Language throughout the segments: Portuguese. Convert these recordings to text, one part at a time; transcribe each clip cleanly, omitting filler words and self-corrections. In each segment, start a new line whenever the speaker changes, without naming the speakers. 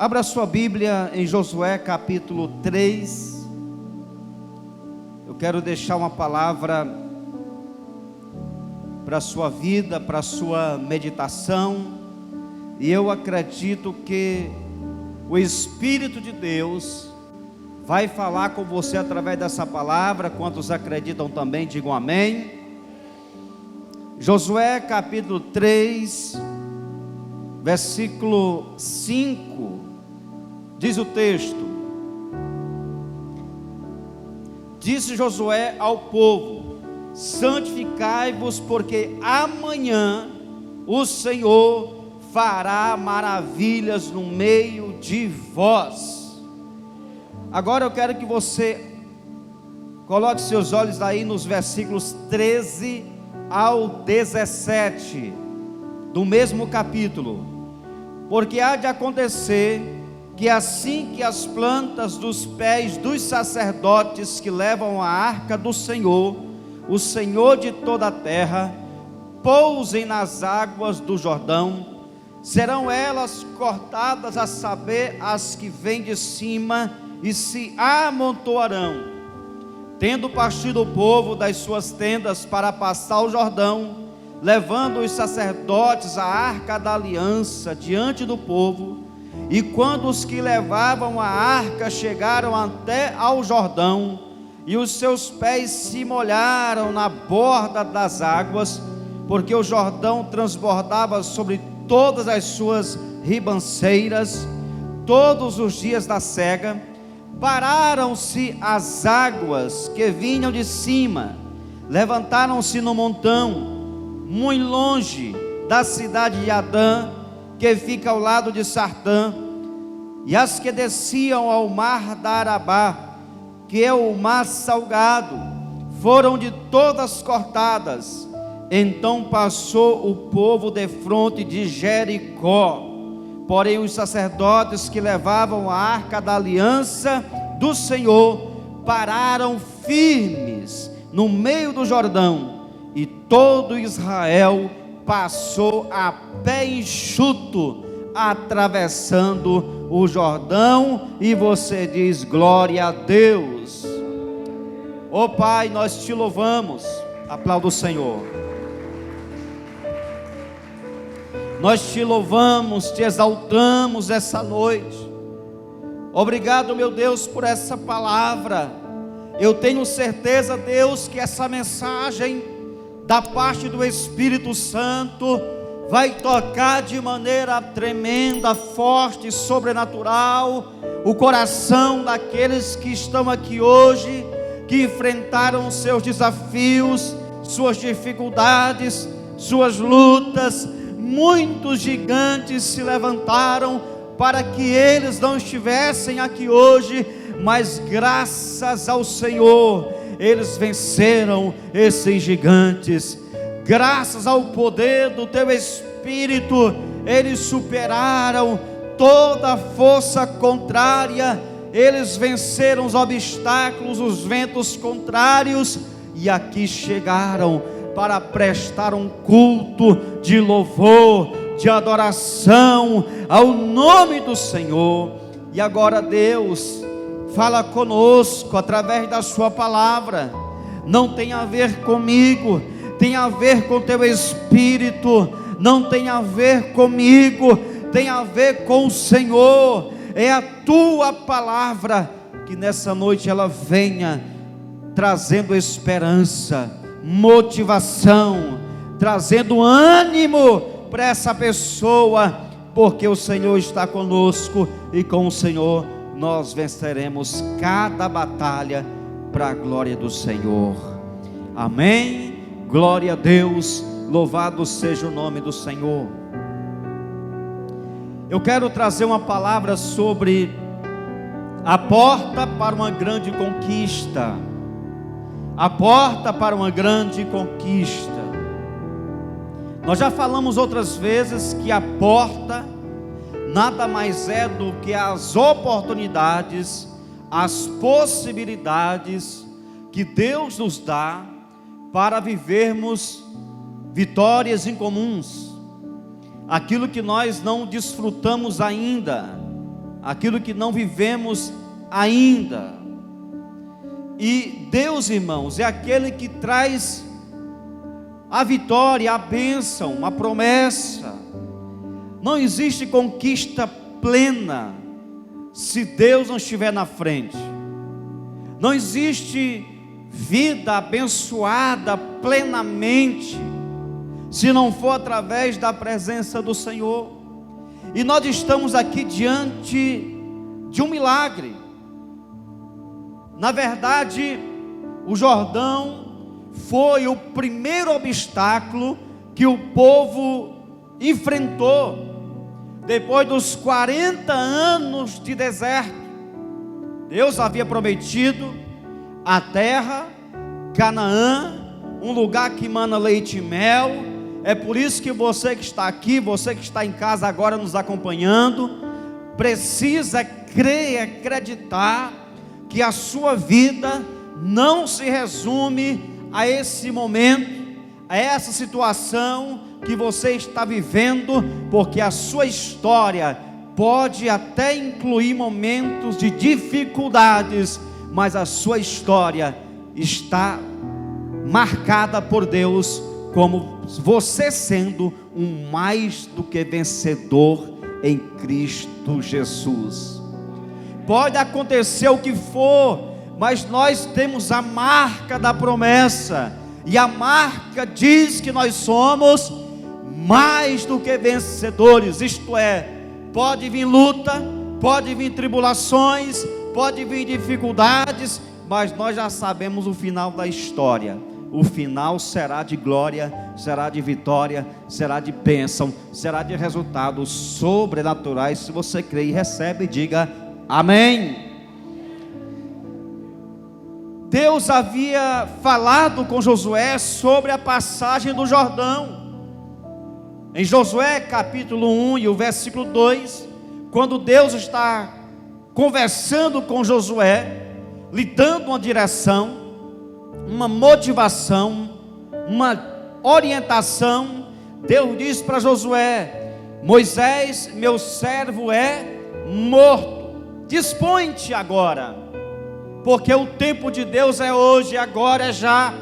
Abra sua Bíblia em Josué capítulo 3. Eu quero deixar uma palavra para a sua vida, para a sua meditação. E eu acredito que o Espírito de Deus vai falar com você através dessa palavra. Quantos acreditam também, digam amém. Josué capítulo 3, versículo 5, diz o texto: Disse Josué ao povo: santificai-vos, porque amanhã o Senhor fará maravilhas no meio de vós. Agora eu quero que você coloque seus olhos aí nos versículos 13 ao 17 do mesmo capítulo. Porque há de acontecer que assim que as plantas dos pés dos sacerdotes que levam a arca do Senhor, o Senhor de toda a terra, pousem nas águas do Jordão, serão elas cortadas, a saber, as que vêm de cima, e se amontoarão. Tendo partido o povo das suas tendas para passar o Jordão, levando os sacerdotes a arca da aliança diante do povo, e quando os que levavam a arca chegaram até ao Jordão, e os seus pés se molharam na borda das águas, porque o Jordão transbordava sobre todas as suas ribanceiras, todos os dias da cega, pararam-se as águas que vinham de cima, levantaram-se no montão, muito longe da cidade de Adã, que fica ao lado de Sartã, e as que desciam ao mar da Arabá, que é o mar salgado, foram de todas cortadas. Então passou o povo defronte de Jericó. Porém os sacerdotes que levavam a arca da aliança do Senhor pararam firmes no meio do Jordão, e todo Israel passou a pé enxuto, atravessando o Jordão. E você diz: glória a Deus. Ó Pai, nós te louvamos. Aplauda o Senhor. Nós te louvamos, te exaltamos essa noite. Obrigado, meu Deus, por essa palavra. Eu tenho certeza, Deus, que essa mensagem da parte do Espírito Santo vai tocar de maneira tremenda, forte, sobrenatural o coração daqueles que estão aqui hoje, que enfrentaram seus desafios, suas dificuldades, suas lutas. Muitos gigantes se levantaram para que eles não estivessem aqui hoje, mas graças ao Senhor, eles venceram esses gigantes. Graças ao poder do teu Espírito, eles superaram toda a força contrária, eles venceram os obstáculos, os ventos contrários, e aqui chegaram para prestar um culto de louvor, de adoração ao nome do Senhor. E agora, Deus, fala conosco através da sua palavra. Não tem a ver comigo, tem a ver com teu Espírito. Não tem a ver comigo, tem a ver com o Senhor. É a tua palavra, que nessa noite ela venha trazendo esperança, motivação, trazendo ânimo para essa pessoa, porque o Senhor está conosco, e com o Senhor nós venceremos cada batalha, para a glória do Senhor. Amém. Glória a Deus, louvado seja o nome do Senhor. Eu quero trazer uma palavra sobre a porta para uma grande conquista. A porta para uma grande conquista. Nós já falamos outras vezes que a porta nada mais é do que as oportunidades, as possibilidades que Deus nos dá para vivermos vitórias incomuns, aquilo que nós não desfrutamos ainda, aquilo que não vivemos ainda. E Deus, irmãos, é aquele que traz a vitória, a bênção, a promessa. Não existe conquista plena se Deus não estiver na frente. Não existe vida abençoada plenamente se não for através da presença do Senhor. E nós estamos aqui diante de um milagre. Na verdade, o Jordão foi o primeiro obstáculo que o povo enfrentou depois dos 40 anos de deserto. Deus havia prometido a terra, Canaã, um lugar que mana leite e mel. É por isso que você que está aqui, você que está em casa agora nos acompanhando, precisa crer, acreditar que a sua vida não se resume a esse momento, a essa situação que você está vivendo, porque a sua história pode até incluir momentos de dificuldades, mas a sua história está marcada por Deus como você sendo um mais do que vencedor em Cristo Jesus. Pode acontecer o que for, mas nós temos a marca da promessa, e a marca diz que nós somos mais do que vencedores. Isto é, pode vir luta, pode vir tribulações, pode vir dificuldades, mas nós já sabemos o final da história. O final será de glória, será de vitória, será de bênção, será de resultados sobrenaturais. Se você crê e recebe, diga amém. Deus havia falado com Josué sobre a passagem do Jordão. Em Josué capítulo 1 e o versículo 2, quando Deus está conversando com Josué, lhe dando uma direção, uma motivação, uma orientação, Deus diz para Josué: Moisés, meu servo, é morto. Dispõe-te agora, porque o tempo de Deus é hoje, agora é já.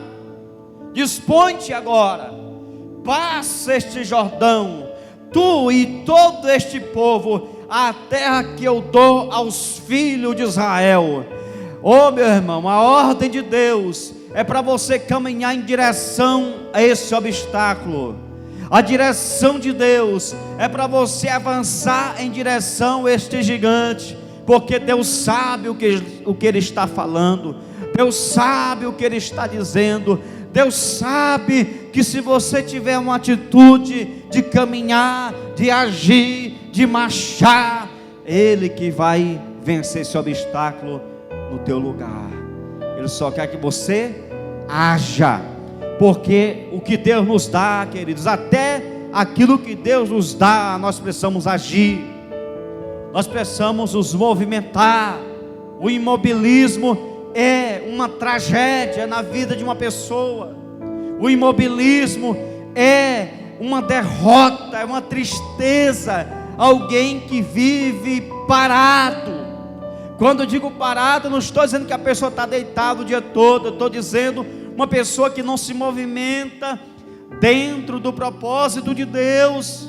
Dispõe-te agora, passa este Jordão, tu e todo este povo, a terra que eu dou aos filhos de Israel. Oh, meu irmão, a ordem de Deus é para você caminhar em direção a esse obstáculo. A direção de Deus é para você avançar em direção a este gigante, porque Deus sabe o que Ele está falando, Deus sabe o que Ele está dizendo, Deus sabe que se você tiver uma atitude de caminhar, de agir, de marchar, Ele que vai vencer esse obstáculo no teu lugar. Ele só quer que você haja, porque o que Deus nos dá, queridos, até aquilo que Deus nos dá, nós precisamos agir, nós precisamos nos movimentar. O imobilismo é uma tragédia na vida de uma pessoa. O imobilismo é uma derrota, é uma tristeza. Alguém que vive parado. Quando eu digo parado, não estou dizendo que a pessoa está deitada o dia todo, eu estou dizendo uma pessoa que não se movimenta dentro do propósito de Deus.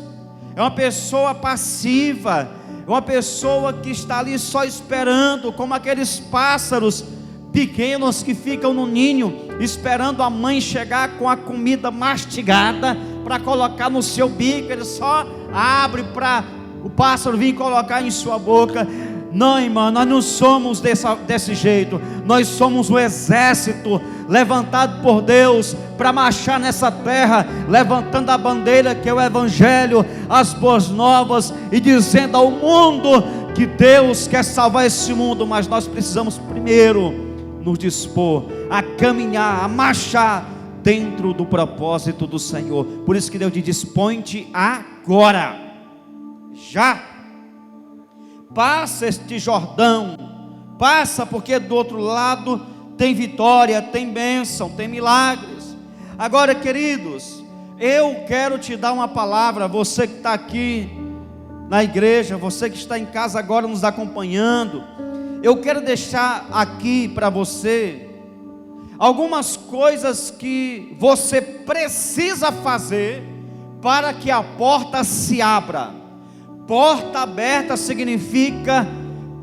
É uma pessoa passiva, é uma pessoa que está ali só esperando, como aqueles pássaros pequenos que ficam no ninho, esperando a mãe chegar com a comida mastigada para colocar no seu bico. Ele só abre para o pássaro vir colocar em sua boca. Não, irmão, nós não somos desse jeito. Nós somos o exército levantado por Deus para marchar nessa terra, levantando a bandeira que é o Evangelho, as boas novas, e dizendo ao mundo que Deus quer salvar esse mundo. Mas nós precisamos primeiro nos dispor a caminhar, a marchar dentro do propósito do Senhor. Por isso que Deus diz: dispõe-te agora, já. Passa este Jordão, passa, porque do outro lado tem vitória, tem bênção, tem milagres. Agora, queridos, eu quero te dar uma palavra, você que está aqui na igreja, você que está em casa agora nos acompanhando, eu quero deixar aqui para você algumas coisas que você precisa fazer para que a porta se abra. Porta aberta significa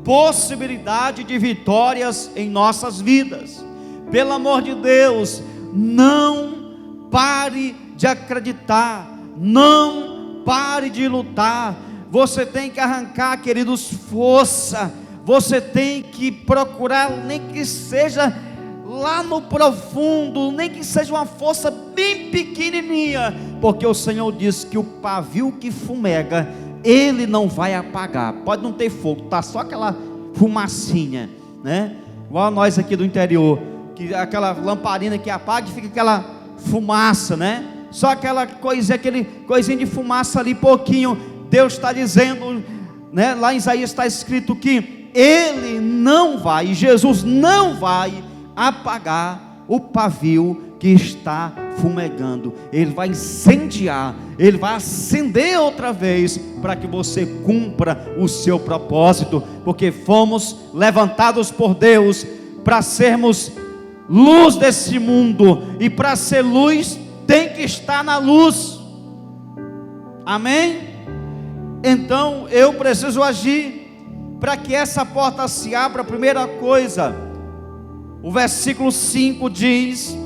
possibilidade de vitórias em nossas vidas. Pelo amor de Deus, não pare de acreditar, não pare de lutar. Você tem que arrancar, queridos, força. Você tem que procurar, nem que seja lá no profundo, nem que seja uma força bem pequenininha, porque o Senhor diz que o pavio que fumega, Ele não vai apagar. Pode não ter fogo, tá só aquela fumacinha, né? Igual nós aqui do interior, que aquela lamparina que apaga e fica aquela fumaça, né? Só aquela coisa, aquele coisinha de fumaça ali, pouquinho. Deus está dizendo, né? Lá em Isaías está escrito que Ele não vai, Jesus não vai apagar o pavio que está fumegando. Ele vai incendiar, Ele vai acender outra vez, para que você cumpra o seu propósito, porque fomos levantados por Deus para sermos luz desse mundo, e para ser luz tem que estar na luz. Amém? Então eu preciso agir para que essa porta se abra. A primeira coisa, o versículo 5 diz: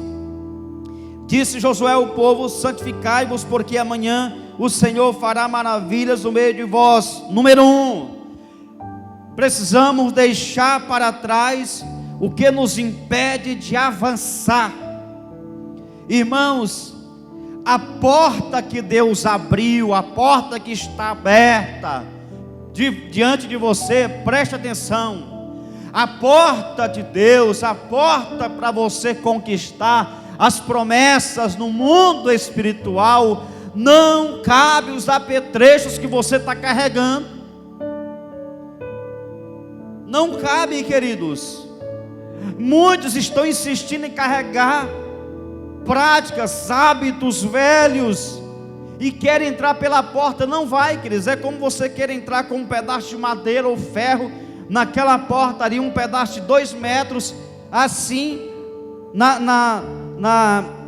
disse Josué ao povo: santificai-vos, porque amanhã o Senhor fará maravilhas no meio de vós. Número 1, precisamos deixar para trás o que nos impede de avançar. Irmãos, a porta que Deus abriu, a porta que está aberta diante de você, preste atenção. A porta de Deus, a porta para você conquistar as promessas no mundo espiritual, não cabe os apetrechos que você está carregando. Não cabe, queridos. Muitos estão insistindo em carregar práticas, hábitos velhos, e querem entrar pela porta. Não vai, queridos. É como você quer entrar com um pedaço de madeira ou ferro naquela porta ali, um pedaço de 2 metros, assim, na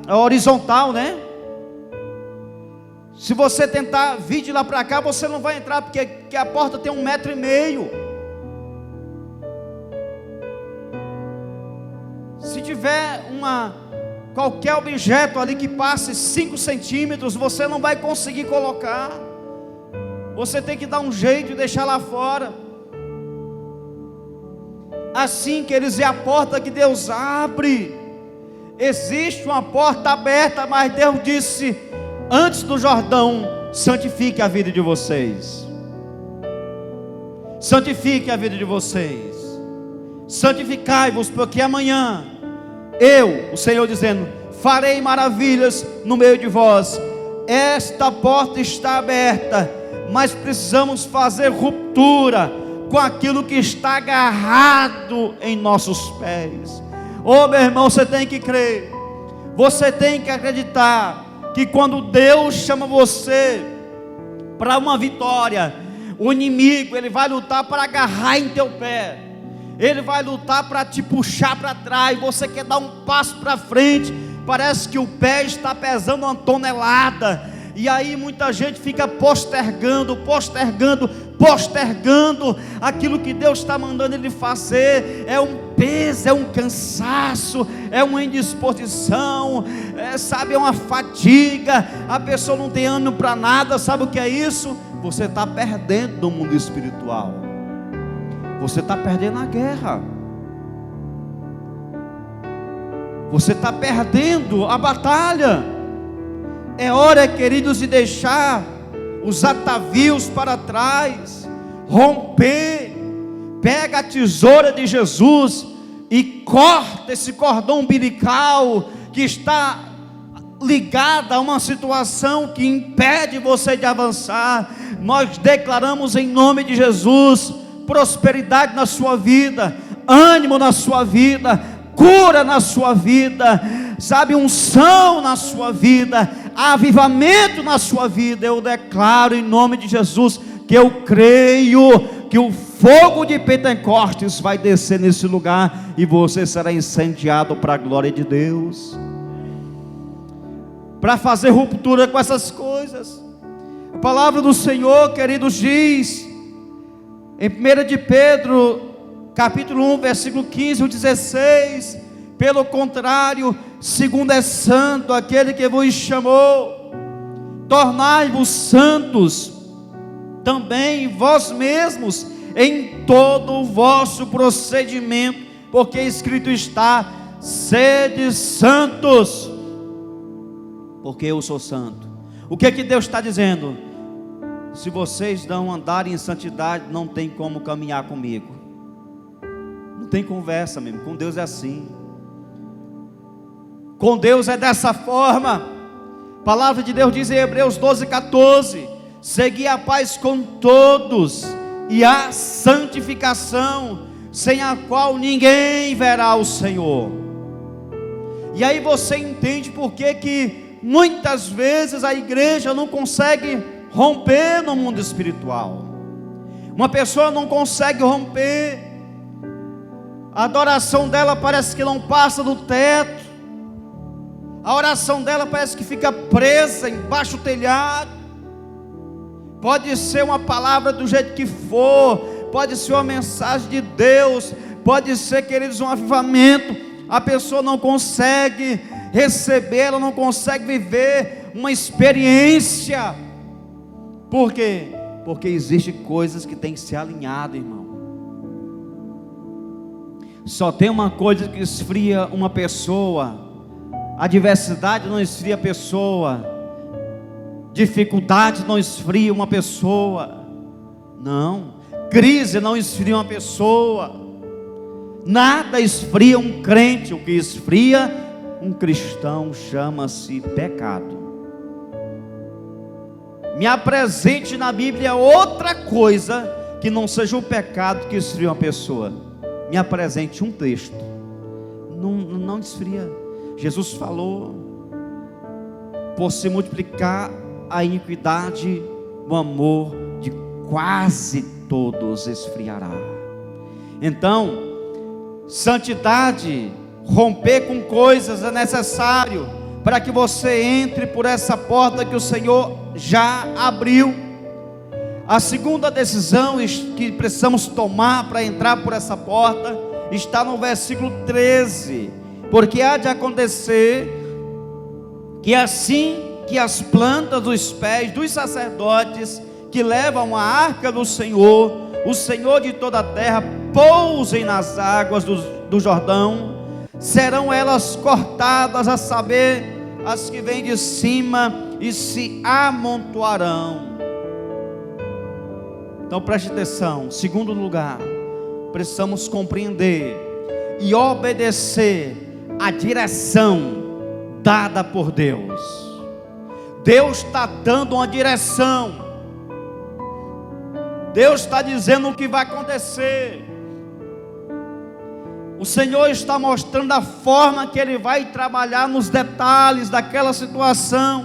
horizontal, né? Se você tentar vir de lá para cá, você não vai entrar, porque a porta tem 1,5 metros. Se tiver qualquer objeto ali que passe 5 centímetros, você não vai conseguir colocar. Você tem que dar um jeito e deixar lá fora. Assim, queridos, é a porta que Deus abre. Existe uma porta aberta, mas Deus disse: antes do Jordão, santifique a vida de vocês. Santifique a vida de vocês. Santificai-vos, porque amanhã o Senhor dizendo, farei maravilhas no meio de vós. Esta porta está aberta, mas precisamos fazer ruptura com aquilo que está agarrado em nossos pés. Oh, meu irmão, você tem que crer, você tem que acreditar que quando Deus chama você para uma vitória, o inimigo, ele vai lutar para agarrar em teu pé. Ele vai lutar para te puxar para trás. Você quer dar um passo para frente, parece que o pé está pesando 1 tonelada. E aí muita gente fica postergando aquilo que Deus está mandando ele fazer. É um peso, é um cansaço, é uma indisposição, é uma fadiga. A pessoa não tem ânimo para nada. Sabe o que é isso? Você está perdendo no mundo espiritual. Você está perdendo a guerra. Você está perdendo a batalha. É hora, queridos, de deixar os atavios para trás, romper. Pega a tesoura de Jesus e corta esse cordão umbilical que está ligado a uma situação que impede você de avançar. Nós declaramos em nome de Jesus prosperidade na sua vida, ânimo na sua vida, cura na sua vida, unção na sua vida, avivamento na sua vida. Eu declaro em nome de Jesus que eu creio que o fogo de Pentecostes vai descer nesse lugar e você será incendiado para a glória de Deus, para fazer ruptura com essas coisas. A palavra do Senhor, queridos, diz em 1 de Pedro, capítulo 1, versículo 15 e 16: pelo contrário, segundo é santo aquele que vos chamou, tornai-vos santos também vós mesmos em todo o vosso procedimento, porque escrito está: sede santos, porque eu sou santo. O que é que Deus está dizendo? Se vocês não andarem em santidade, não tem como caminhar comigo. Não tem conversa mesmo. Com Deus é assim. Com Deus é dessa forma. A palavra de Deus diz em Hebreus 12:14: segui a paz com todos e a santificação, sem a qual ninguém verá o Senhor. E aí você entende por que muitas vezes a igreja não consegue romper no mundo espiritual. Uma pessoa não consegue romper, a adoração dela parece que não passa do teto, a oração dela parece que fica presa embaixo do telhado. Pode ser uma palavra do jeito que for, pode ser uma mensagem de Deus, pode ser, queridos, um avivamento, a pessoa não consegue receber, ela não consegue viver uma experiência. Por quê? Porque existem coisas que tem que ser alinhado, irmão. Só tem uma coisa que esfria uma pessoa: a adversidade não esfria a pessoa, dificuldade não esfria uma pessoa, não, crise não esfria uma pessoa, nada esfria um crente. O que esfria um cristão chama-se pecado. Me apresente na Bíblia outra coisa que não seja o pecado que esfria uma pessoa. Me apresente um texto. Não esfria. Jesus falou: por se multiplicar a iniquidade, o amor de quase todos esfriará. Então, santidade, romper com coisas é necessário para que você entre por essa porta que o Senhor já abriu. A segunda decisão que precisamos tomar para entrar por essa porta está no versículo 13: porque há de acontecer que assim que as plantas dos pés dos sacerdotes que levam a arca do Senhor, o Senhor de toda a terra, pousem nas águas do Jordão, serão elas cortadas, a saber, as que vêm de cima, e se amontoarão. Então preste atenção. Segundo lugar, precisamos compreender e obedecer a direção dada por Deus. Deus está dando uma direção, Deus está dizendo o que vai acontecer. O Senhor está mostrando a forma que Ele vai trabalhar nos detalhes daquela situação,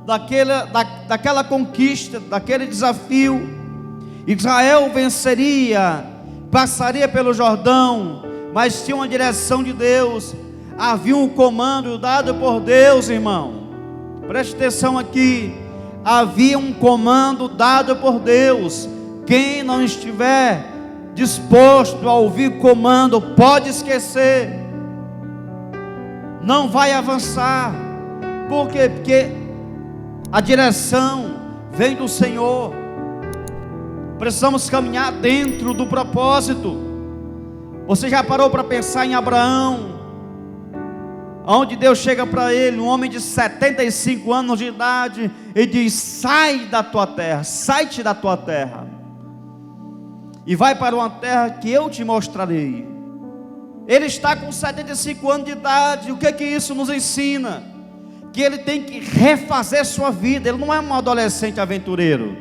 daquela conquista, daquele desafio. Israel venceria, passaria pelo Jordão, mas tinha uma direção de Deus, havia um comando dado por Deus, irmão. Preste atenção aqui, havia um comando dado por Deus. Quem não estiver disposto a ouvir comando, pode esquecer, não vai avançar. Por quê? Porque a direção vem do Senhor. Precisamos caminhar dentro do propósito. Você já parou para pensar em Abraão? Onde Deus chega para ele, um homem de 75 anos de idade, e diz: sai da tua terra, sai-te da tua terra, e vai para uma terra que eu te mostrarei. Ele está com 75 anos de idade. O que é que isso nos ensina? Que ele tem que refazer sua vida. Ele não é um adolescente aventureiro,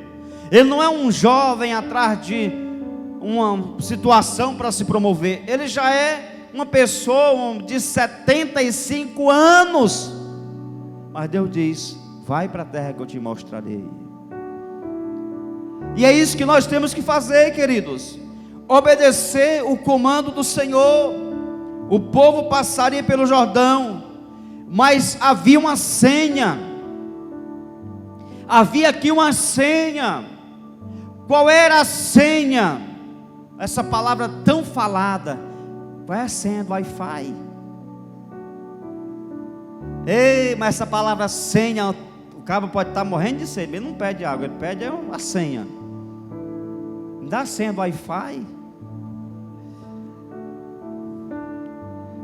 ele não é um jovem atrás de uma situação para se promover. Ele já é uma pessoa de 75 anos. Mas Deus diz: vai para a terra que eu te mostrarei. E é isso que nós temos que fazer, queridos: obedecer o comando do Senhor. O povo passaria pelo Jordão, mas havia uma senha. Havia aqui uma senha. Qual era a senha? Essa palavra tão falada: qual é a senha do Wi-Fi? Ei, mas essa palavra senha, o cabo pode estar morrendo de sede, ele não pede água, ele pede a senha. Me dá a senha do Wi-Fi.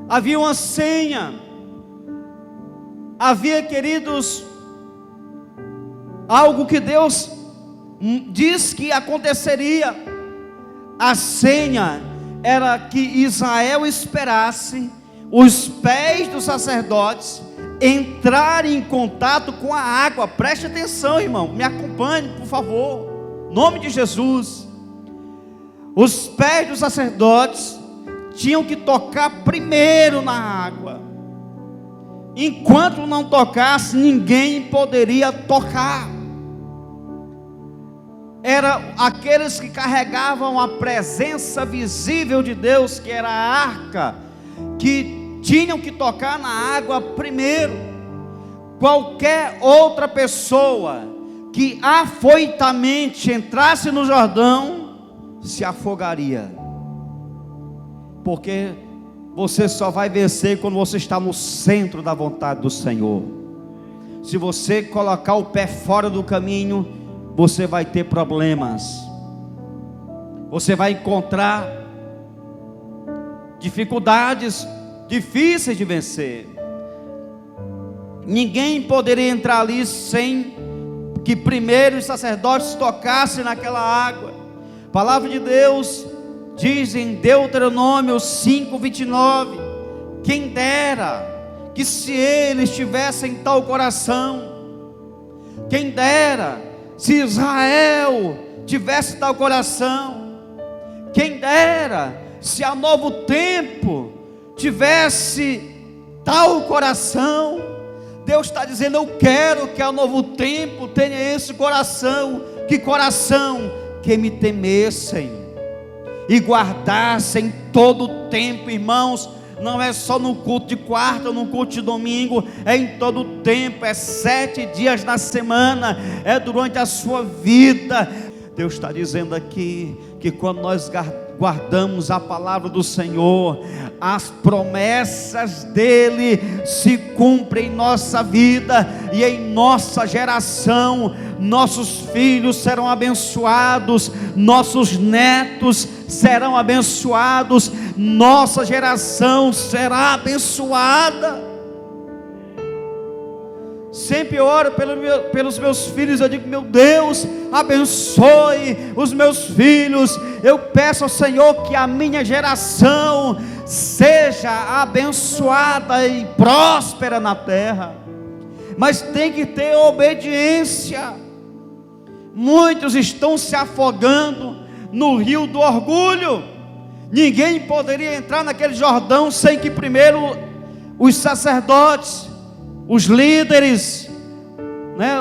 Havia uma senha. Havia, queridos, algo que Deus diz que aconteceria. A senha era que Israel esperasse os pés dos sacerdotes entrarem em contato com a água. Preste atenção, irmão, me acompanhe, por favor, em nome de Jesus. Os pés dos sacerdotes tinham que tocar primeiro na água. Enquanto não tocasse, ninguém poderia tocar. Eram aqueles que carregavam a presença visível de Deus, que era a arca, que tinham que tocar na água primeiro. Qualquer outra pessoa que afoitamente entrasse no Jordão se afogaria, porque você só vai vencer quando você está no centro da vontade do Senhor. Se você colocar o pé fora do caminho, você vai ter problemas, você vai encontrar dificuldades difíceis de vencer. Ninguém poderia entrar ali sem que primeiro os sacerdotes tocassem naquela água. A palavra de Deus diz em Deuteronômio 5:29: quem dera que se eles tivessem tal coração, quem dera se Israel tivesse tal coração, quem dera se a Novo Tempo tivesse tal coração. Deus está dizendo: eu quero que a Novo Tempo tenha esse coração. Que coração? Que me temessem e guardassem todo o tempo, irmãos. Não é só no culto de quarta, no culto de domingo, é em todo o tempo, é 7 dias na semana, é durante a sua vida. Deus está dizendo aqui que quando nós guardamos a palavra do Senhor, as promessas dele se cumprem em nossa vida e em nossa geração. Nossos filhos serão abençoados, nossos netos serão abençoados, nossa geração será abençoada. Sempre oro pelos meus filhos. Eu digo: meu Deus, abençoe os meus filhos. Eu peço ao Senhor que a minha geração seja abençoada e próspera na terra. Mas tem que ter obediência. Muitos estão se afogando no rio do orgulho. Ninguém poderia entrar naquele Jordão sem que primeiro os sacerdotes, os líderes,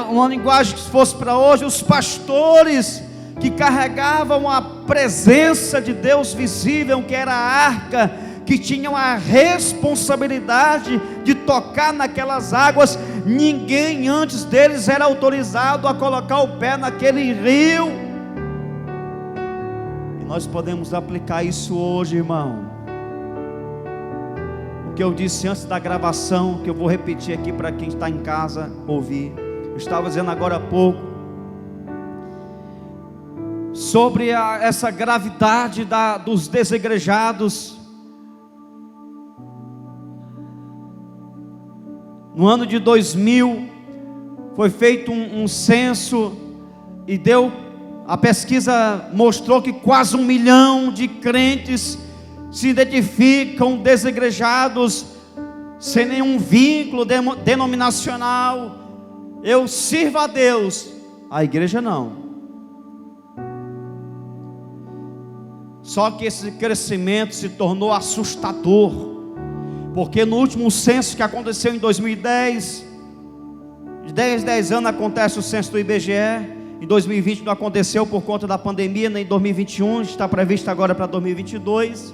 uma linguagem que fosse para hoje, os pastores, que carregavam a presença de Deus visível, que era a arca, que tinham a responsabilidade de tocar naquelas águas. Ninguém antes deles era autorizado a colocar o pé naquele rio. E nós podemos aplicar isso hoje, irmão. O que eu disse antes da gravação, que eu vou repetir aqui para quem está em casa ouvir. Eu estava dizendo agora há pouco sobre essa gravidade dos desigrejados. No ano de 2000 foi feito um censo e a pesquisa mostrou que quase 1 milhão de crentes se identificam desigrejados, sem nenhum vínculo denominacional. Eu sirvo a Deus, a igreja não. Só que esse crescimento se tornou assustador, porque no último censo que aconteceu em 2010, de 10 anos acontece o censo do IBGE, Em 2020 não aconteceu por conta da pandemia, nem em 2021, está previsto agora para 2022.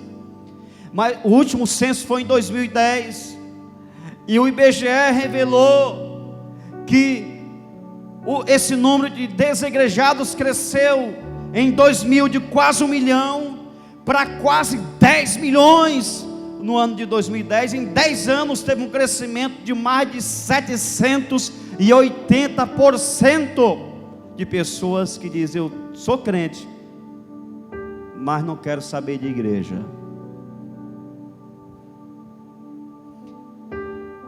Mas o último censo foi em 2010. E o IBGE revelou que esse número de desigrejados cresceu em 2000 de quase 1 milhão para quase 10 milhões no ano de 2010. Em 10 anos teve um crescimento de mais de 780% de pessoas que dizem: eu sou crente, mas não quero saber de igreja.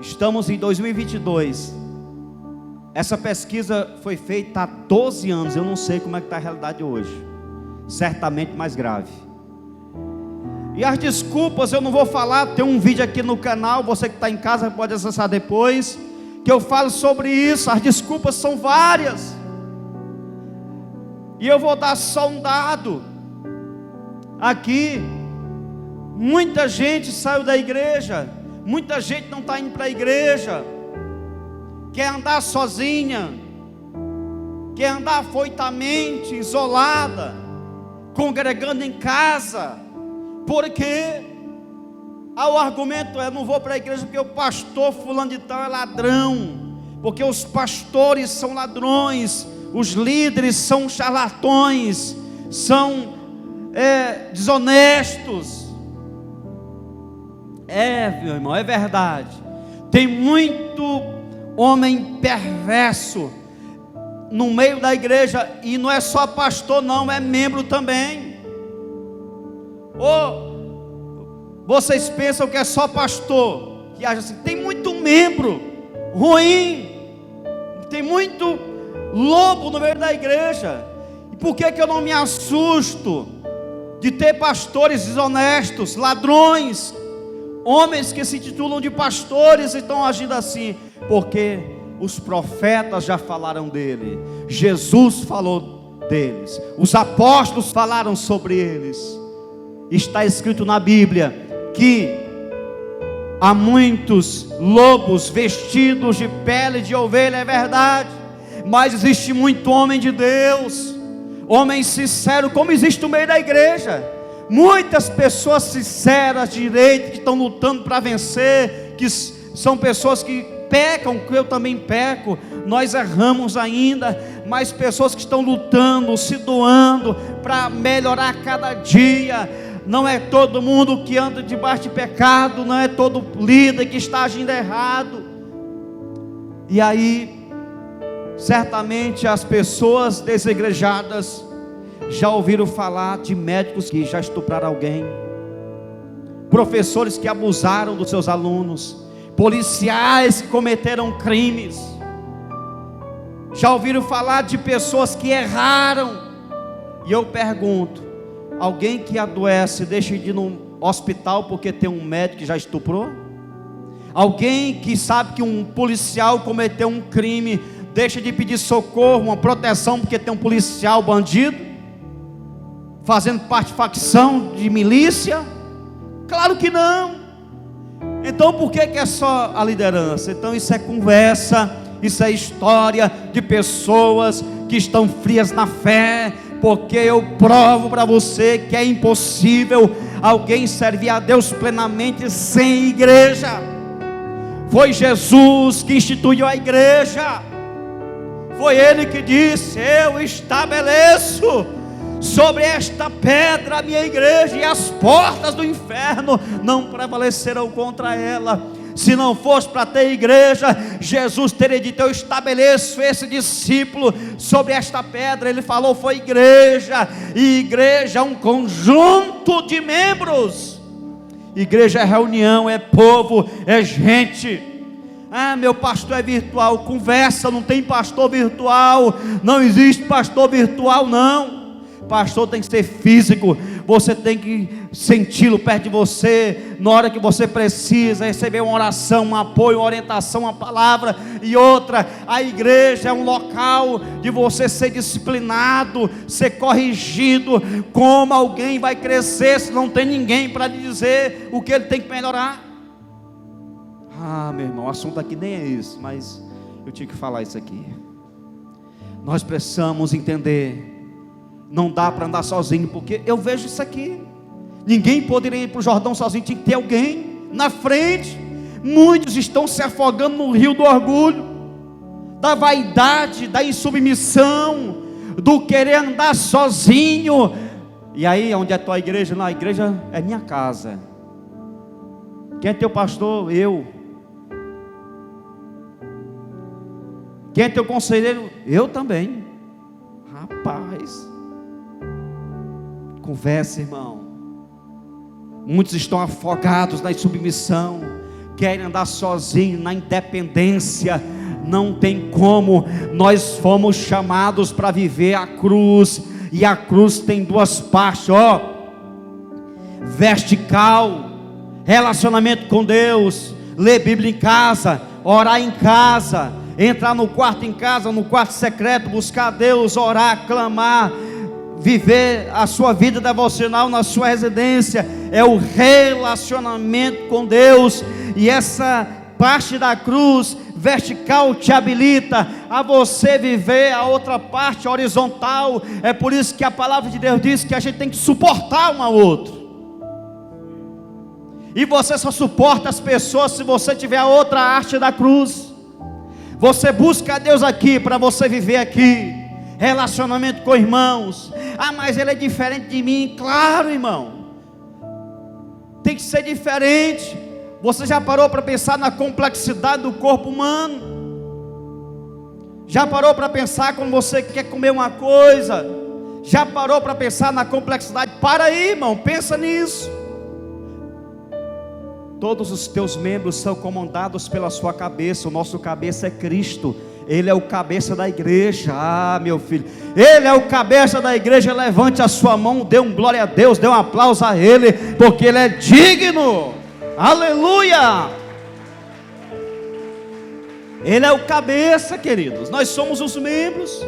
Estamos em 2022. Essa pesquisa foi feita há 12 anos. Eu não sei como é que está a realidade hoje. Certamente mais grave. E as desculpas eu não vou falar. Tem um vídeo aqui no canal, você que está em casa pode acessar depois, que eu falo sobre isso. As desculpas são várias. E eu vou dar só um dado. Aqui, muita gente saiu da igreja. Muita gente não está indo para a igreja, quer andar sozinha, quer andar afoitamente, isolada, congregando em casa, porque o argumento é: não vou para a igreja porque o pastor fulano de tal é ladrão, porque os pastores são ladrões, os líderes são charlatões, são desonestos. Meu irmão, é verdade. Tem muito homem perverso no meio da igreja, e não é só pastor não, é membro também. Ou vocês pensam que é só pastor que age assim? Tem muito membro ruim, tem muito lobo no meio da igreja. E por que eu não me assusto de ter pastores desonestos, ladrões, homens que se titulam de pastores e estão agindo assim? Porque os profetas já falaram dele, Jesus falou deles, os apóstolos falaram sobre eles. Está escrito na Bíblia que há muitos lobos vestidos de pele de ovelha, é verdade, mas existe muito homem de Deus, homem sincero, como existe no meio da igreja. Muitas pessoas sinceras, direitas, que estão lutando para vencer, que são pessoas que pecam, que eu também peco, nós erramos ainda, mas pessoas que estão lutando, se doando para melhorar cada dia. Não é todo mundo que anda debaixo de pecado, não é todo líder que está agindo errado. E aí, certamente as pessoas desigrejadas já ouviram falar de médicos que já estupraram alguém, professores que abusaram dos seus alunos, policiais que cometeram crimes. Já ouviram falar de pessoas que erraram. E eu pergunto: alguém que adoece deixa de ir no hospital porque tem um médico que já estuprou? Alguém que sabe que um policial cometeu um crime deixa de pedir socorro, uma proteção, porque tem um policial bandido fazendo parte de facção, de milícia? Claro que não. Então por que é só a liderança? Então isso é conversa, isso é história de pessoas que estão frias na fé, porque eu provo para você que é impossível alguém servir a Deus plenamente sem igreja. Foi Jesus que instituiu a igreja, foi Ele que disse: eu estabeleço sobre esta pedra a minha igreja, e as portas do inferno não prevalecerão contra ela. Se não fosse para ter igreja, Jesus teria dito: eu estabeleço esse discípulo sobre esta pedra. Ele falou, foi igreja, e igreja é um conjunto de membros. Igreja é reunião, é povo, é gente. Meu pastor é virtual. Conversa, não tem pastor virtual, não existe pastor virtual não. Pastor tem que ser físico, você tem que senti-lo perto de você, na hora que você precisa receber uma oração, um apoio, uma orientação, uma palavra. E outra, a igreja é um local de você ser disciplinado, ser corrigido. Como alguém vai crescer se não tem ninguém para lhe dizer o que ele tem que melhorar? Meu irmão, o assunto aqui nem é isso, mas eu tinha que falar isso aqui. nós precisamos entender, não dá para andar sozinho, porque eu vejo isso aqui, ninguém poderia ir para o Jordão sozinho, tinha que ter alguém na frente. Muitos estão se afogando no rio do orgulho, da vaidade, da insubmissão, do querer andar sozinho. E aí, onde é a tua igreja? Não, a igreja é minha casa. Quem é teu pastor? Eu. Quem é teu conselheiro? Eu também. Rapaz, conversa, irmão. Muitos estão afogados na insubmissão, querem andar sozinhos na independência. Não tem como. Nós fomos chamados para viver a cruz, e a cruz tem duas partes, ó: vertical, relacionamento com Deus, ler Bíblia em casa, orar em casa, entrar no quarto em casa, no quarto secreto, buscar Deus, orar, clamar, viver a sua vida devocional na sua residência. É o relacionamento com Deus. E essa parte da cruz vertical te habilita a você viver a outra parte horizontal. É por isso que a palavra de Deus diz que a gente tem que suportar um ao outro. E você só suporta as pessoas se você tiver a outra arte da cruz. Você busca a Deus aqui para você viver aqui. Relacionamento com irmãos. Ah, mas ele é diferente de mim. Claro, irmão, tem que ser diferente. Você já parou para pensar na complexidade do corpo humano? Já parou para pensar quando você quer comer uma coisa? Já parou para pensar na complexidade? Para aí, irmão, pensa nisso. Todos os teus membros são comandados pela sua cabeça. O nosso cabeça é Cristo. Ele é o cabeça da igreja. Ah, meu filho, Ele é o cabeça da igreja. Levante a sua mão, dê um glória a Deus, dê um aplauso a Ele, porque Ele é digno. Aleluia! Ele é o cabeça, queridos. Nós somos os membros.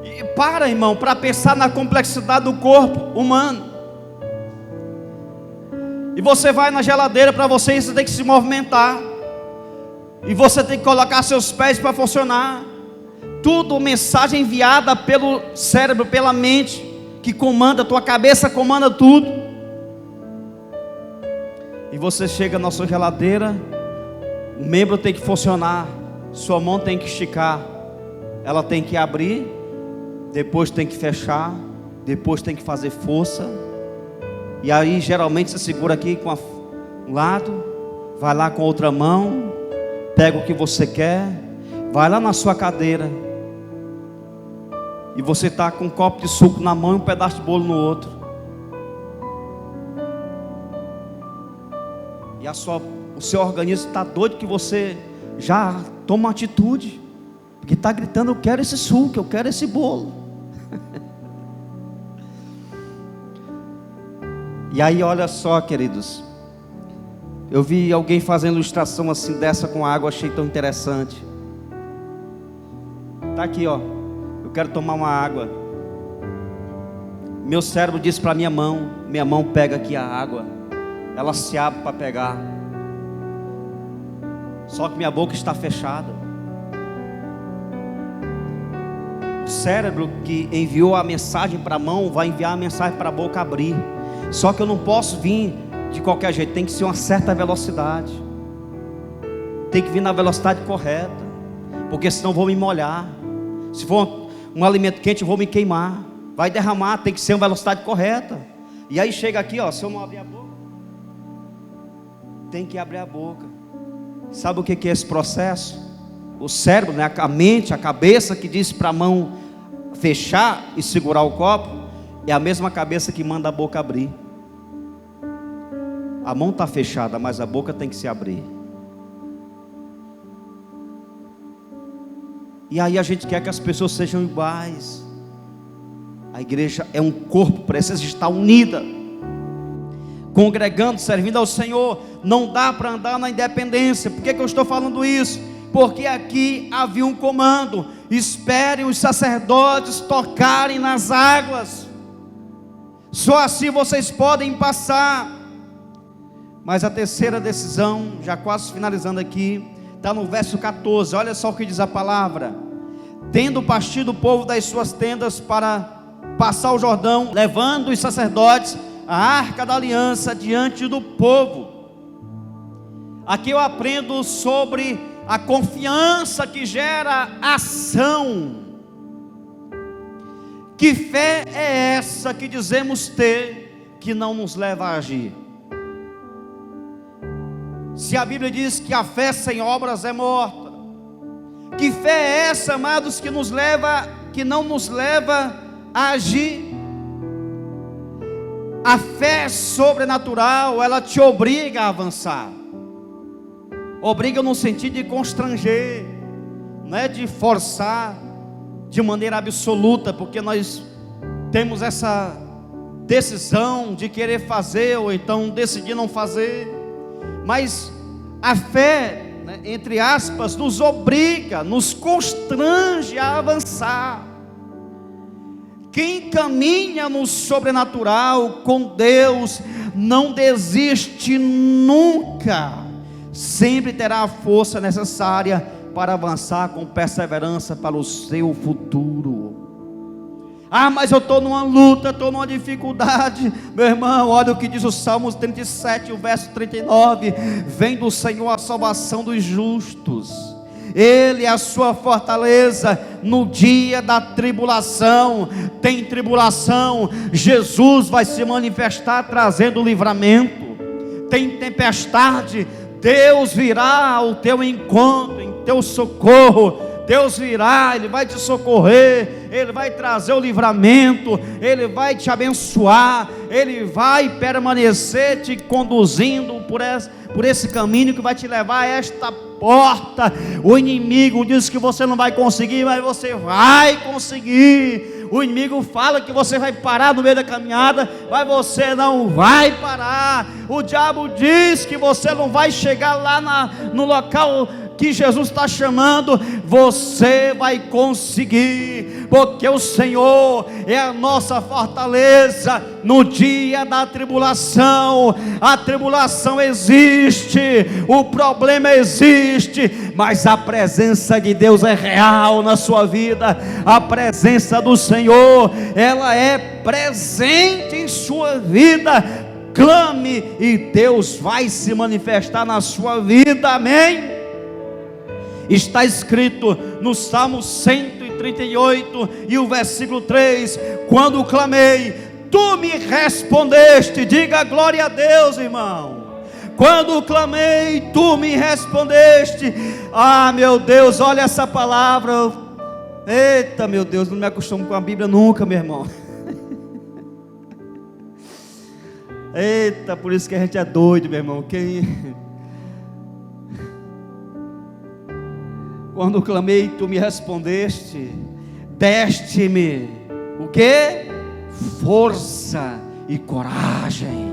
E para, irmão, para pensar na complexidade do corpo humano. E você vai na geladeira, para você tem que se movimentar. E você tem que colocar seus pés para funcionar. Tudo mensagem enviada pelo cérebro, pela mente, que comanda, tua cabeça comanda tudo. E você chega na sua geladeira, o membro tem que funcionar, sua mão tem que esticar, ela tem que abrir, depois tem que fechar, depois tem que fazer força. E aí geralmente você segura aqui com um lado, vai lá com a outra mão, pega o que você quer, vai lá na sua cadeira, e você está com um copo de suco na mão e um pedaço de bolo no outro. E o seu organismo está doido que você já toma uma atitude, porque está gritando: eu quero esse suco, eu quero esse bolo. E aí olha só, queridos, eu vi alguém fazendo ilustração assim dessa com água, achei tão interessante. Está aqui, ó, eu quero tomar uma água. Meu cérebro disse para minha mão pega aqui a água. Ela se abre para pegar. Só que minha boca está fechada. O cérebro que enviou a mensagem para a mão vai enviar a mensagem para a boca abrir. Só que eu não posso vir de qualquer jeito. Tem que ser uma certa velocidade. Tem que vir na velocidade correta, porque senão eu vou me molhar. Se for um alimento quente eu vou me queimar. Vai derramar, tem que ser uma velocidade correta. E aí chega aqui, ó, se eu não abrir a boca, tem que abrir a boca. Sabe o que é esse processo? O cérebro, né, a mente, a cabeça que diz para a mão fechar e segurar o copo, é a mesma cabeça que manda a boca abrir. A mão está fechada, mas a boca tem que se abrir. E aí a gente quer que as pessoas sejam iguais. A igreja é um corpo, precisa estar unida, congregando, servindo ao Senhor. Não dá para andar na independência. Por que eu estou falando isso? Porque aqui havia um comando: esperem os sacerdotes tocarem nas águas, só assim vocês podem passar. Mas a terceira decisão, já quase finalizando aqui, está no verso 14, olha só o que diz a palavra: tendo partido o povo das suas tendas para passar o Jordão, levando os sacerdotes a arca da aliança diante do povo. Aqui eu aprendo sobre a confiança que gera ação. Que fé é essa que dizemos ter, que não nos leva a agir? Se a Bíblia diz que a fé sem obras é morta, que fé é essa, amados, que não nos leva a agir? A fé sobrenatural, ela te obriga a avançar. Obriga no sentido de constranger, não é de forçar de maneira absoluta, porque nós temos essa decisão de querer fazer, ou então decidir não fazer. Mas a fé, né, entre aspas, nos obriga, nos constrange a avançar. Quem caminha no sobrenatural com Deus não desiste nunca, sempre terá a força necessária para avançar com perseverança para o seu futuro. Ah, mas eu estou numa luta, estou numa dificuldade. Meu irmão, olha o que diz o Salmos 37, o verso 39: vem do Senhor a salvação dos justos, Ele é a sua fortaleza no dia da tribulação. Tem tribulação, Jesus vai se manifestar trazendo livramento. Tem tempestade, Deus virá ao teu encontro, em teu socorro. Deus virá, Ele vai te socorrer, Ele vai trazer o livramento, Ele vai te abençoar, Ele vai permanecer te conduzindo por esse caminho que vai te levar a esta porta. O inimigo diz que você não vai conseguir, mas você vai conseguir. O inimigo fala que você vai parar no meio da caminhada, mas você não vai parar. O diabo diz que você não vai chegar lá no local que Jesus está chamando. Você vai conseguir, porque o Senhor é a nossa fortaleza no dia da tribulação. A tribulação existe, o problema existe, mas a presença de Deus é real na sua vida. A presença do Senhor, ela é presente em sua vida. Clame e Deus vai se manifestar na sua vida, amém? Está escrito no Salmo 138 e o versículo 3: quando clamei, tu me respondeste. Diga glória a Deus, irmão. Quando clamei, tu me respondeste. Ah, meu Deus, olha essa palavra. Eita, meu Deus, não me acostumo com a Bíblia nunca, meu irmão. Eita, por isso que a gente é doido, meu irmão. Quando clamei, tu me respondeste, deste-me o quê? Força e coragem.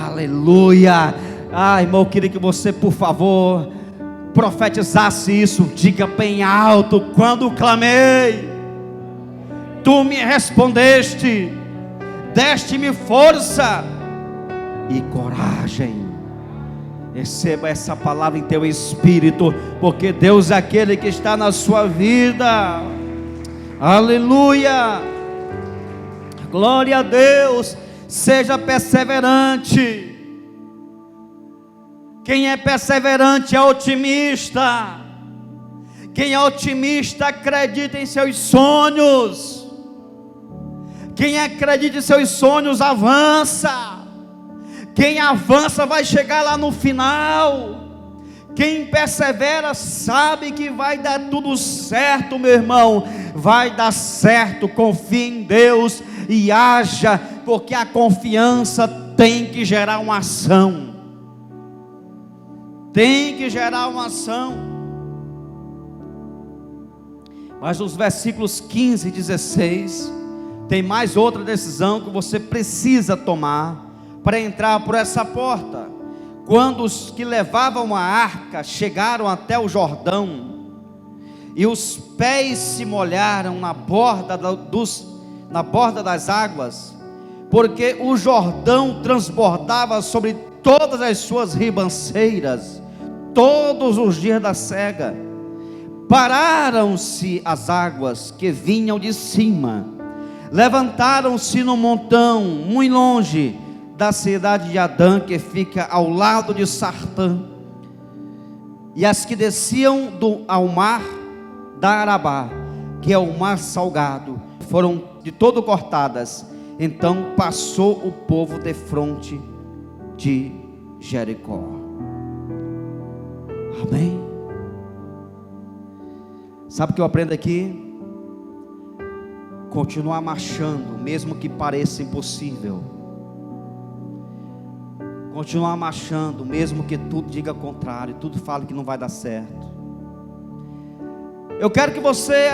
Aleluia. Ah, irmão, eu queria que você, por favor, profetizasse isso. Diga bem alto: quando clamei, tu me respondeste, deste-me força e coragem. Receba essa palavra em teu espírito, porque Deus é aquele que está na sua vida. Aleluia, glória a Deus. Seja perseverante. Quem é perseverante é otimista. Quem é otimista acredita em seus sonhos. Quem acredita em seus sonhos avança. Quem avança vai chegar lá no final. Quem persevera sabe que vai dar tudo certo, meu irmão. Vai dar certo. Confie em Deus e haja, porque a confiança tem que gerar uma ação. Tem que gerar uma ação. Mas nos versículos 15 e 16 tem mais outra decisão que você precisa tomar para entrar por essa porta. Quando os que levavam a arca chegaram até o Jordão, e os pés se molharam na borda das águas, porque o Jordão transbordava sobre todas as suas ribanceiras, todos os dias da cega. pararam-se as águas que vinham de cima, levantaram-se no montão, muito longe da cidade de Adã, que fica ao lado de Sartã, e as que desciam ao mar da Arabá, que é o mar salgado, foram de todo cortadas. Então passou o povo defronte de Jericó. Amém? Sabe o que eu aprendo aqui? Continuar marchando, mesmo que pareça impossível. Continuar marchando, mesmo que tudo diga contrário, tudo fale que não vai dar certo. Eu quero que você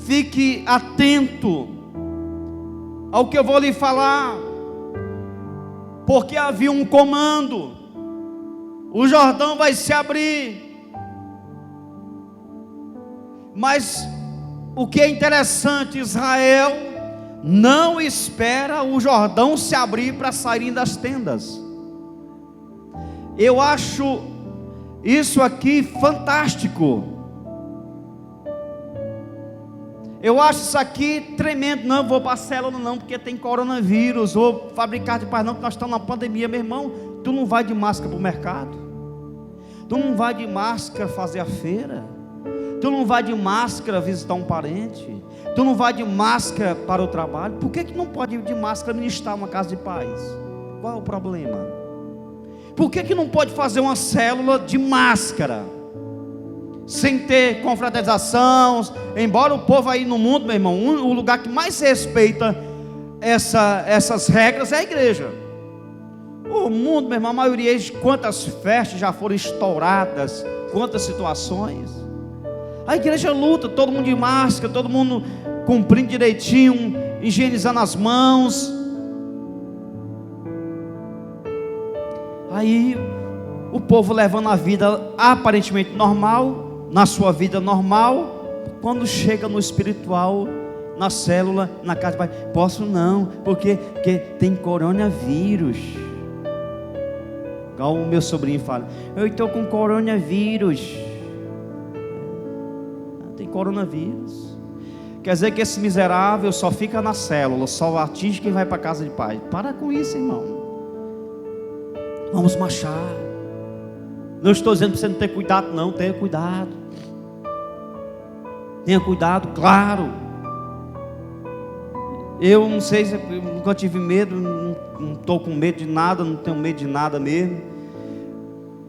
fique atento ao que eu vou lhe falar, porque havia um comando: o Jordão vai se abrir. Mas o que é interessante, Israel não espera o Jordão se abrir para saírem das tendas. Eu acho isso aqui fantástico. Eu acho isso aqui tremendo. Não vou para a célula não, porque tem coronavírus. Vou fabricar de paz não, porque nós estamos na pandemia. Meu irmão, tu não vai de máscara para o mercado, tu não vai de máscara fazer a feira, tu não vai de máscara visitar um parente, tu não vai de máscara para o trabalho. Por que não pode ir de máscara ministrar uma casa de paz? Qual é o problema? Por que não pode fazer uma célula de máscara, sem ter confraternização? Embora o povo aí no mundo, meu irmão, o lugar que mais respeita essas regras é a igreja. O mundo, meu irmão, a maioria de quantas festas já foram estouradas, quantas situações. A igreja luta, todo mundo de máscara, todo mundo cumprindo direitinho, higienizando as mãos. Aí o povo levando a vida aparentemente normal, na sua vida normal, quando chega no espiritual, na célula, na casa de pai, posso não, porque tem coronavírus. Igual o meu sobrinho fala, eu estou com coronavírus. Tem coronavírus. Quer dizer que esse miserável só fica na célula, só atinge quem vai para a casa de pai. Para com isso, irmão. Vamos marchar. Não estou dizendo para você não ter cuidado, não. Tenha cuidado. Tenha cuidado, claro. Eu não sei se eu nunca tive medo, não estou com medo de nada, não tenho medo de nada mesmo.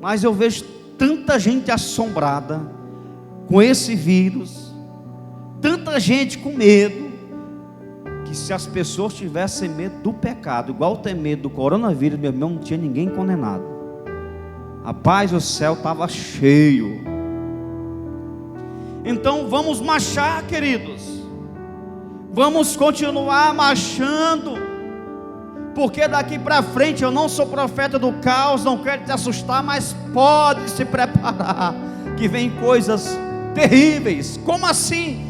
Mas eu vejo tanta gente assombrada com esse vírus, tanta gente com medo, que se as pessoas tivessem medo do pecado, igual tem medo do coronavírus, meu irmão, não tinha ninguém condenado. Rapaz, o céu estava cheio. Então vamos marchar, queridos. Vamos continuar marchando, porque daqui para frente, eu não sou profeta do caos, não quero te assustar, mas pode se preparar, que vem coisas terríveis. Como assim?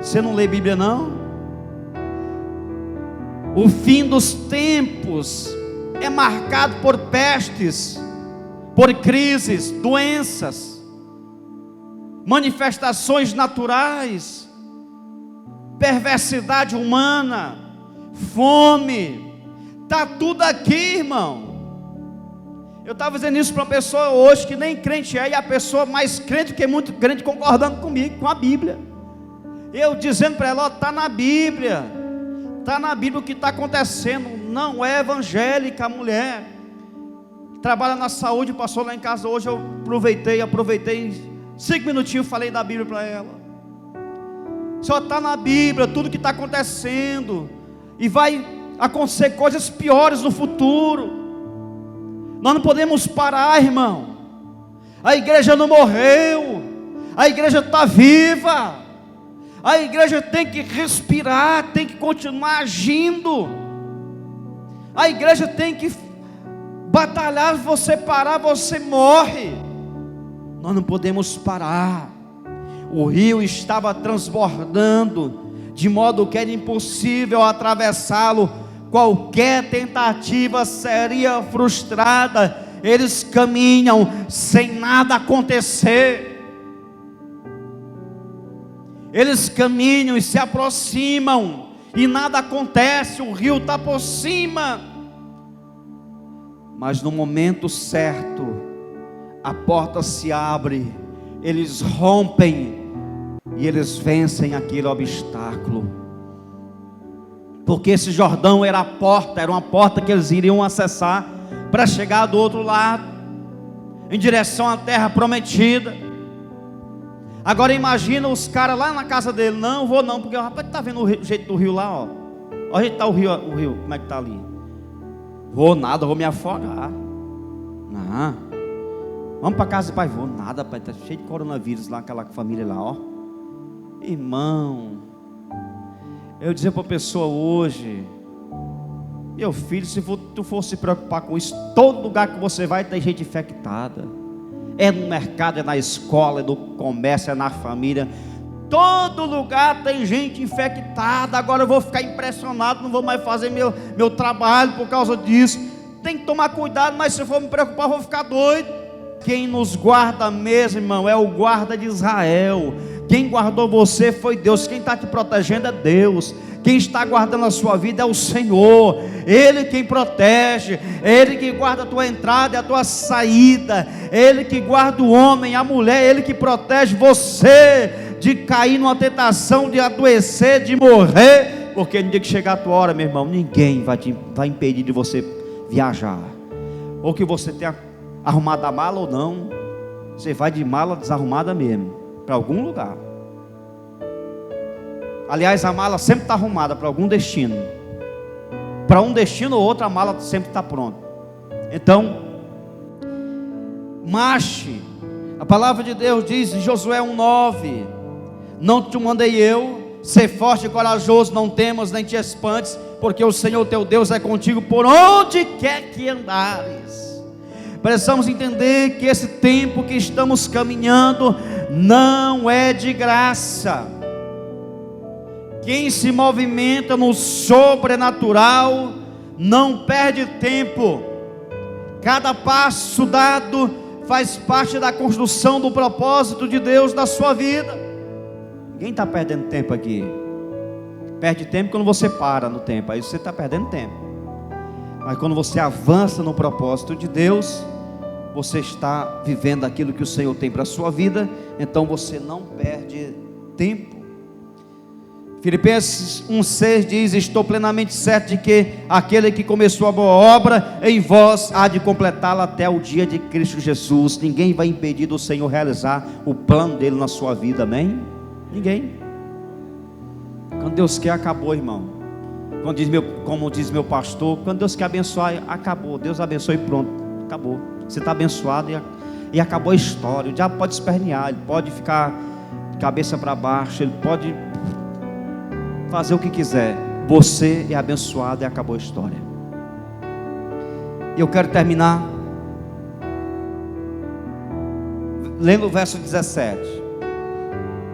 Você não lê Bíblia não? O fim dos tempos é marcado por pestes, por crises, doenças, manifestações naturais, perversidade humana, fome. Está tudo aqui, irmão. Eu estava dizendo isso para uma pessoa hoje que nem crente é, e a pessoa mais crente que muito crente concordando comigo, com a Bíblia. Eu dizendo para ela, está na Bíblia o que está acontecendo. Não é evangélica a mulher, trabalha na saúde, passou lá em casa hoje, eu aproveitei 5 minutinhos, falei da Bíblia para ela. Só está na Bíblia tudo que está acontecendo, e vai acontecer coisas piores no futuro. Nós não podemos parar, irmão. A igreja não morreu, a igreja está viva. A igreja tem que respirar, tem que continuar agindo. A igreja tem que batalhar. Se você parar, você morre. Nós não podemos parar. O rio estava transbordando, de modo que era impossível atravessá-lo. Qualquer tentativa seria frustrada. eles caminham sem nada acontecer. Eles caminham e se aproximam e nada acontece, o rio está por cima. Mas no momento certo, a porta se abre, eles rompem e eles vencem aquele obstáculo. Porque esse Jordão era a porta, era uma porta que eles iriam acessar para chegar do outro lado, em direção à terra prometida. Agora imagina os caras lá na casa dele: não vou não, porque o rapaz está vendo o jeito do rio lá, ó. Olha o jeito que está o rio, como é que está ali. Vou nada, vou me afogar. Não. Vamos para casa do pai. Vou nada, pai, está cheio de coronavírus lá, aquela família lá, ó. Irmão, eu dizer para a pessoa hoje: meu filho, se tu for se preocupar com isso, todo lugar que você vai tem gente infectada. É no mercado, é na escola, é no comércio, é na família. Todo lugar tem gente infectada. Agora eu vou ficar impressionado, não vou mais fazer meu trabalho por causa disso. Tem que tomar cuidado, mas se eu for me preocupar, eu vou ficar doido. Quem nos guarda mesmo, irmão, é o guarda de Israel. Quem guardou você foi Deus. Quem está te protegendo é Deus. Quem está guardando a sua vida é o Senhor. Ele quem protege, Ele que guarda a tua entrada e a tua saída, Ele que guarda o homem, a mulher, Ele que protege você de cair numa tentação, de adoecer, de morrer. Porque no dia que chegar a tua hora, meu irmão, ninguém vai impedir de você viajar. Ou que você tenha arrumado a mala ou não, você vai de mala desarrumada mesmo, para algum lugar. Aliás, a mala sempre está arrumada para algum destino. Para um destino ou outro, a mala sempre está pronta. Então, marche. A palavra de Deus diz em Josué 1:9: não te mandei eu, ser forte e corajoso, não temas nem te espantes, porque o Senhor teu Deus é contigo por onde quer que andares. Precisamos entender que esse tempo que estamos caminhando não é de graça. Quem se movimenta no sobrenatural não perde tempo. Cada passo dado faz parte da construção do propósito de Deus na sua vida. Ninguém está perdendo tempo aqui. Perde tempo quando você para no tempo, aí você está perdendo tempo. Mas quando você avança no propósito de Deus, você está vivendo aquilo que o Senhor tem para a sua vida. Então você não perde tempo. Filipenses 1:6 diz: estou plenamente certo de que aquele que começou a boa obra em vós há de completá-la até o dia de Cristo Jesus. Ninguém vai impedir do Senhor realizar o plano dele na sua vida, amém? Ninguém. Quando Deus quer, acabou, irmão. Como diz meu pastor, quando Deus quer abençoar, acabou. Deus abençoe e pronto, acabou. Você está abençoado e acabou a história. O diabo pode espernear, ele pode ficar de cabeça para baixo, ele pode fazer o que quiser. Você é abençoado e acabou a história. E eu quero terminar lendo o verso 17.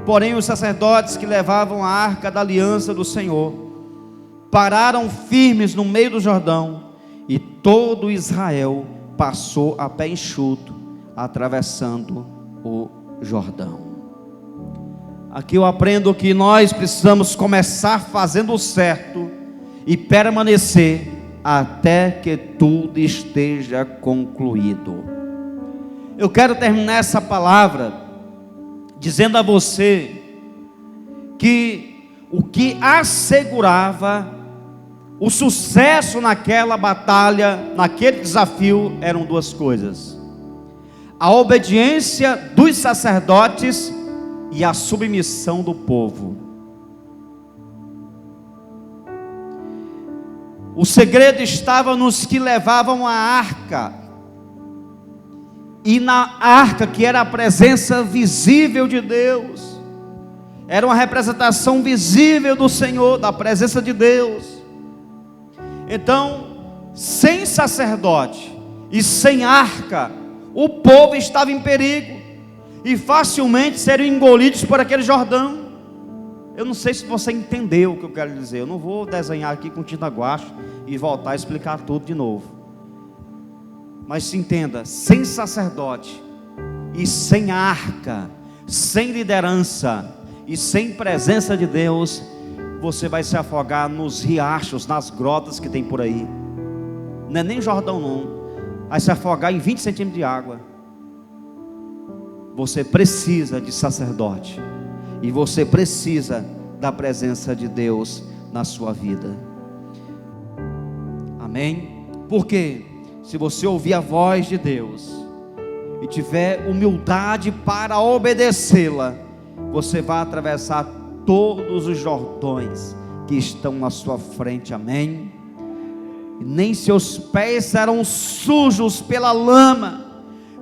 Porém os sacerdotes que levavam a arca da aliança do Senhor pararam firmes no meio do Jordão, e todo Israel passou a pé enxuto, atravessando o Jordão. Aqui eu aprendo que nós precisamos começar fazendo o certo e permanecer até que tudo esteja concluído. Eu quero terminar essa palavra dizendo a você que o que assegurava o sucesso naquela batalha, naquele desafio, eram duas coisas: a obediência dos sacerdotes e a submissão do povo. O segredo estava nos que levavam a arca, e na arca, que era a presença visível de Deus, era uma representação visível do Senhor, da presença de Deus. Então, sem sacerdote e sem arca, o povo estava em perigo e facilmente seriam engolidos por aquele Jordão. Eu não sei se você entendeu o que eu quero dizer. Eu não vou desenhar aqui com tinta guache e voltar a explicar tudo de novo. Mas se entenda, sem sacerdote e sem arca, sem liderança e sem presença de Deus, você vai se afogar nos riachos, nas grotas que tem por aí. Não é nem Jordão não, vai se afogar em 20 centímetros de água. Você precisa de sacerdote, e você precisa da presença de Deus na sua vida. Amém? Porque se você ouvir a voz de Deus e tiver humildade para obedecê-la, você vai atravessar todos os Jordões que estão na sua frente. Amém? E nem seus pés serão sujos pela lama,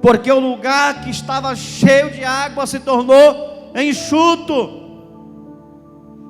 porque o lugar que estava cheio de água se tornou enxuto.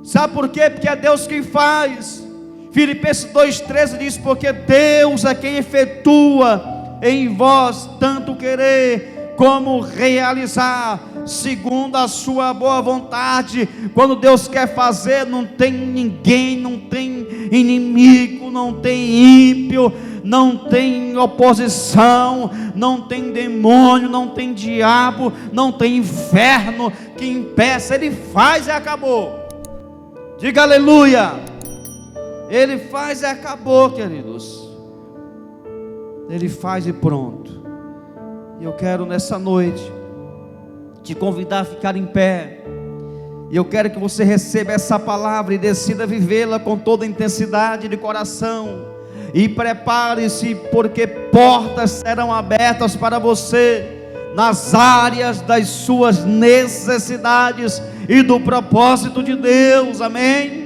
Sabe por quê? Porque é Deus quem faz. Filipenses 2,13 diz: porque Deus é quem efetua em vós tanto querer como realizar, segundo a sua boa vontade. Quando Deus quer fazer, não tem ninguém, não tem inimigo, não tem ímpio, não tem oposição, não tem demônio, não tem diabo, não tem inferno que impeça. Ele faz e acabou. Diga aleluia. Ele faz e acabou, queridos. Ele faz e pronto. E eu quero nessa noite te convidar a ficar em pé. E eu quero que você receba essa palavra e decida vivê-la com toda a intensidade de coração. E prepare-se, porque portas serão abertas para você nas áreas das suas necessidades e do propósito de Deus. Amém?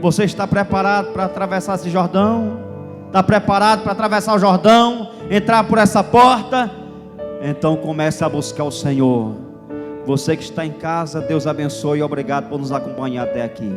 Você está preparado para atravessar esse Jordão? Está preparado para atravessar o Jordão? Entrar por essa porta? Então comece a buscar o Senhor. Você que está em casa, Deus abençoe e obrigado por nos acompanhar até aqui.